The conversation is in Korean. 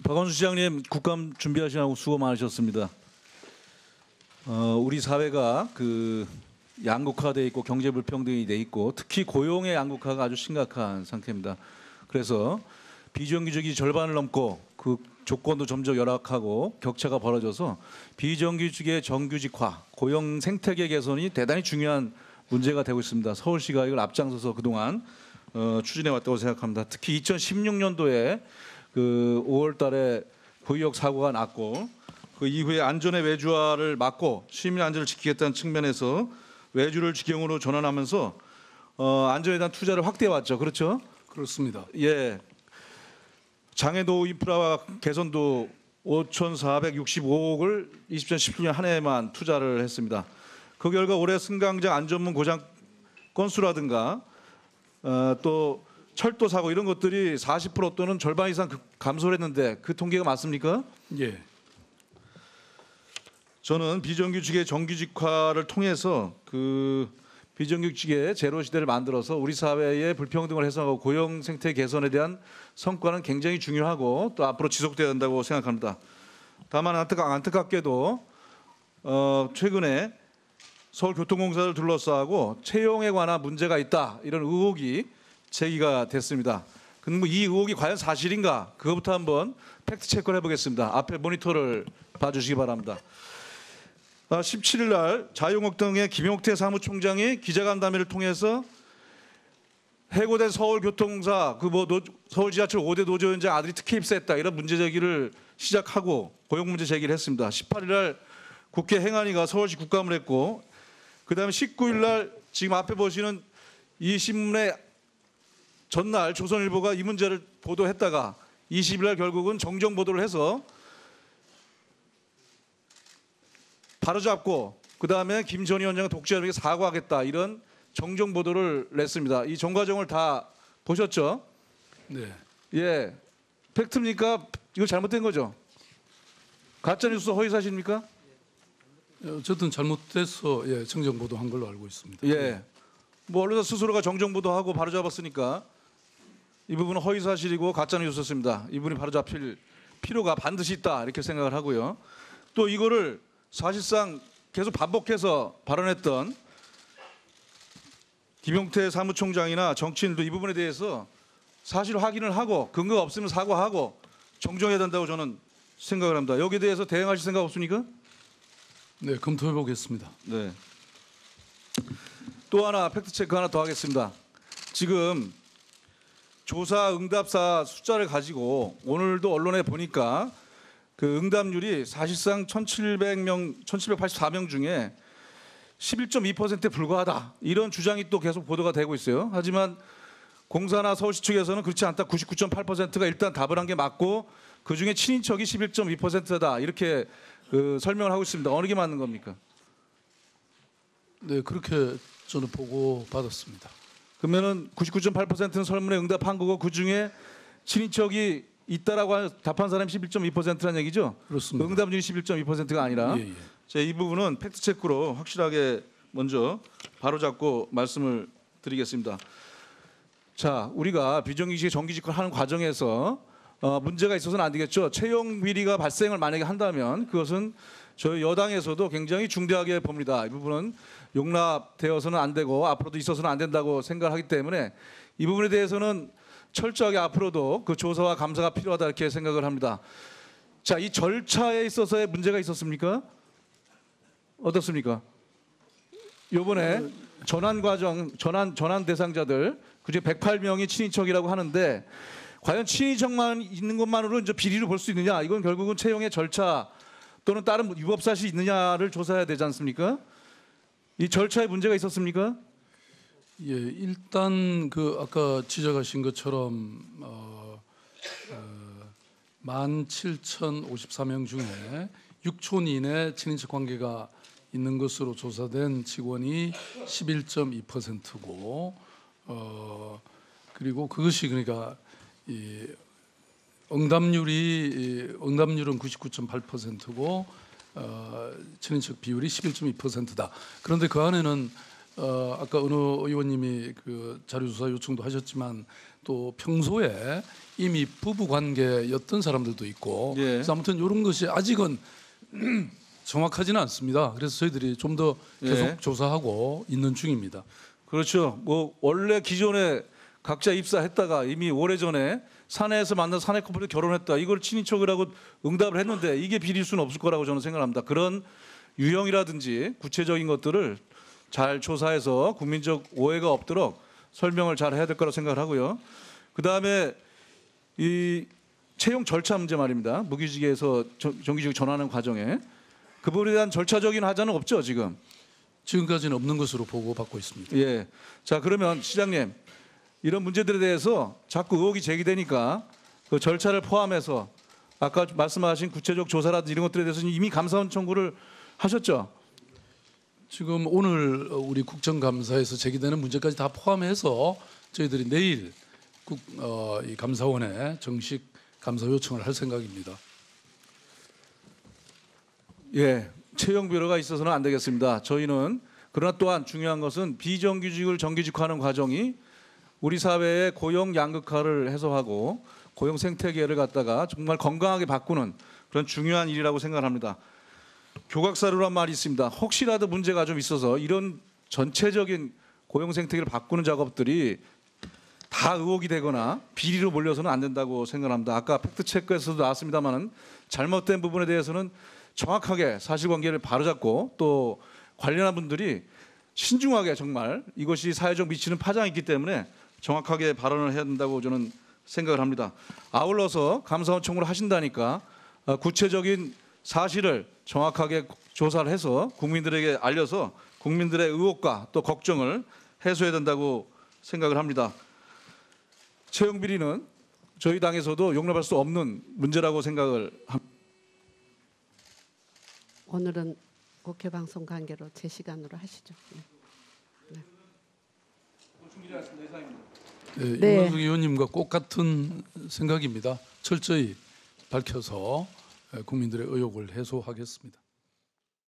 박원순 시장님, 국감 준비하시느라고 수고 많으셨습니다. 우리 사회가 양극화돼 있고 경제 불평등이 돼 있고 특히 고용의 양극화가 아주 심각한 상태입니다. 그래서 비정규직이 절반을 넘고 그 조건도 점점 열악하고 격차가 벌어져서 비정규직의 정규직화, 고용 생태계 개선이 대단히 중요한 문제가 되고 있습니다. 서울시가 이걸 앞장서서 그동안 추진해 왔다고 생각합니다. 특히 2016년도에 5월달에 구의역 사고가 났고 그 이후에 안전의 외주화를 막고 시민 안전을 지키겠다는 측면에서 외주를 직영으로 전환하면서 안전에 대한 투자를 확대해 왔죠. 그렇죠? 그렇습니다. 예. 장애노후 인프라 개선도 5,465억을 2017년 한 해에만 투자를 했습니다. 그 결과 올해 승강장 안전문 고장 건수라든가 또 철도 사고 이런 것들이 40% 또는 절반 이상 감소를 했는데 그 통계가 맞습니까? 예. 저는 비정규직의 정규직화를 통해서 비정규직의 제로 시대를 만들어서 우리 사회의 불평등을 해소하고 고용 생태 개선에 대한 성과는 굉장히 중요하고 또 앞으로 지속돼야 한다고 생각합니다. 다만 안타깝게도 최근에 서울교통공사를 둘러싸고 채용에 관한 문제가 있다 이런 의혹이 제기가 됐습니다. 그럼 이 의혹이 과연 사실인가? 그것부터 한번 팩트 체크를 해보겠습니다. 앞에 모니터를 봐주시기 바랍니다. 17일 날 자유한국당의 김용태 사무총장이 기자간담회를 통해서 해고된 서울교통공사 서울 지하철 5대 노조 현장 아들이 특혜 입사했다 이런 문제 제기를 시작하고 고용 문제 제기를 했습니다. 18일 날 국회 행안위가 서울시 국감을 했고 그다음에 19일 날 지금 앞에 보시는 이 신문의 전날 조선일보가 이 문제를 보도했다가 20일 날 결국은 정정 보도를 해서 바로잡고 그다음에 김 전 위원장은 독재자에게 사과하겠다 이런 정정 보도를 냈습니다. 이 전 과정을 다 보셨죠? 네. 예, 팩트입니까? 이거 잘못된 거죠? 가짜뉴스 허위사실입니까? 어쨌든 잘못돼서 정정 보도한 걸로 알고 있습니다. 예, 뭐 언론사 스스로가 정정 보도하고 바로잡았으니까 이 부분은 허위사실이고 가짜뉴스였습니다. 이 부분이 바로잡힐 필요가 반드시 있다 이렇게 생각을 하고요. 또 이거를 사실상 계속 반복해서 발언했던 김용태 사무총장이나 정치인도 이 부분에 대해서 사실 확인을 하고 근거가 없으면 사과하고 정정해야 된다고 저는 생각을 합니다. 여기에 대해서 대응하실 생각 없습니까? 네, 검토해 보겠습니다. 네. 또 하나 팩트 체크 하나 더 하겠습니다. 지금 조사 응답사 숫자를 가지고 오늘도 언론에 보니까 그 응답률이 사실상 1,784명 중에 11.2%에 불과하다 이런 주장이 또 계속 보도가 되고 있어요. 하지만 공사나 서울시 측에서는 그렇지 않다. 99.8%가 일단 답을 한 게 맞고 그중에 친인척이 11.2%다 이렇게 설명을 하고 있습니다. 어느 게 맞는 겁니까? 네, 그렇게 저는 보고 받았습니다. 그러면은 99.8%는 설문에 응답한 거고 그중에 친인척이 있다라고 답한 사람이 11.2%라는 얘기죠? 그렇습니다. 응답률이 11.2%가 아니라 예. 자, 이 부분은 팩트 체크로 확실하게 먼저 바로잡고 말씀을 드리겠습니다. 자, 우리가 비정규직의 정규직화를 하는 과정에서 문제가 있어서는 안 되겠죠. 채용 비리가 발생을 만약에 한다면 그것은 저희 여당에서도 굉장히 중대하게 봅니다. 이 부분은 용납되어서는 안 되고 앞으로도 있어서는 안 된다고 생각하기 때문에 이 부분에 대해서는 철저하게 앞으로도 그 조사와 감사가 필요하다 이렇게 생각을 합니다. 자, 이 절차에 있어서의 문제가 있었습니까? 어떻습니까? 이번에 전환 과정, 전환 대상자들 그중에 108명이 친인척이라고 하는데 과연 친인척만 있는 것만으로 이제 비리를 볼 수 있느냐? 이건 결국은 채용의 절차 또는 다른 위법 사실이 있느냐를 조사해야 되지 않습니까? 이 절차에 문제가 있었습니까? 예, 일단 아까 지적하신 것처럼 17,054명 중에 6촌 이내 친인척 관계가 있는 것으로 조사된 직원이 11.2%고 그리고 그것이 그러니까 응답률은 99.8%고 친인척 비율이 11.2%다. 그런데 그 안에는 아까 어느 의원님이 그 자료조사 요청도 하셨지만 또 평소에 이미 부부 관계였던 사람들도 있고 예. 그래서 아무튼 이런 것이 아직은 정확하지는 않습니다. 그래서 저희들이 좀 더 계속 예. 조사하고 있는 중입니다. 그렇죠. 뭐 원래 기존에 각자 입사했다가 이미 오래전에 사내에서 만난 사내 커플이 결혼했다. 이걸 친인척이라고 응답을 했는데 이게 비릴 수는 없을 거라고 저는 생각합니다. 그런 유형이라든지 구체적인 것들을 잘 조사해서 국민적 오해가 없도록 설명을 잘 해야 될 거라고 생각을 하고요. 그다음에 이 채용 절차 문제 말입니다. 무기직에서 정규직 전환하는 과정에 그 부분에 대한 절차적인 하자는 없죠, 지금. 지금까지는 없는 것으로 보고받고 있습니다. 예. 자, 그러면 시장님 이런 문제들에 대해서 자꾸 의혹이 제기되니까 그 절차를 포함해서 아까 말씀하신 구체적 조사라든지 이런 것들에 대해서는 이미 감사원 청구를 하셨죠? 지금 오늘 우리 국정감사에서 제기되는 문제까지 다 포함해서 저희들이 내일 이 감사원에 정식 감사 요청을 할 생각입니다. 예. 채용 비로가 있어서는 안 되겠습니다. 저희는 그러나 또한 중요한 것은 비정규직을 정규직화하는 과정이 우리 사회의 고용 양극화를 해소하고 고용 생태계를 갖다가 정말 건강하게 바꾸는 그런 중요한 일이라고 생각합니다. 교각사료란 말이 있습니다. 혹시라도 문제가 좀 있어서 이런 전체적인 고용 생태계를 바꾸는 작업들이 다 의혹이 되거나 비리로 몰려서는 안 된다고 생각합니다. 아까 팩트 체크에서도 나왔습니다만은 잘못된 부분에 대해서는 정확하게 사실관계를 바로잡고 또 관련한 분들이 신중하게 정말 이것이 사회적 미치는 파장이 있기 때문에 정확하게 발언을 해야 된다고 저는 생각을 합니다. 아울러서 감사원 청구를 하신다니까 구체적인 사실을 정확하게 조사를 해서 국민들에게 알려서 국민들의 의혹과 또 걱정을 해소해야 된다고 생각을 합니다. 채용 비리는 저희 당에서도 용납할 수 없는 문제라고 생각을 합니다. 오늘은 국회 방송 관계로 제 시간으로 하시죠. 네, 네. 임관숙 의원님과 똑같은 생각입니다. 철저히 밝혀서 국민들의 의혹을 해소하겠습니다.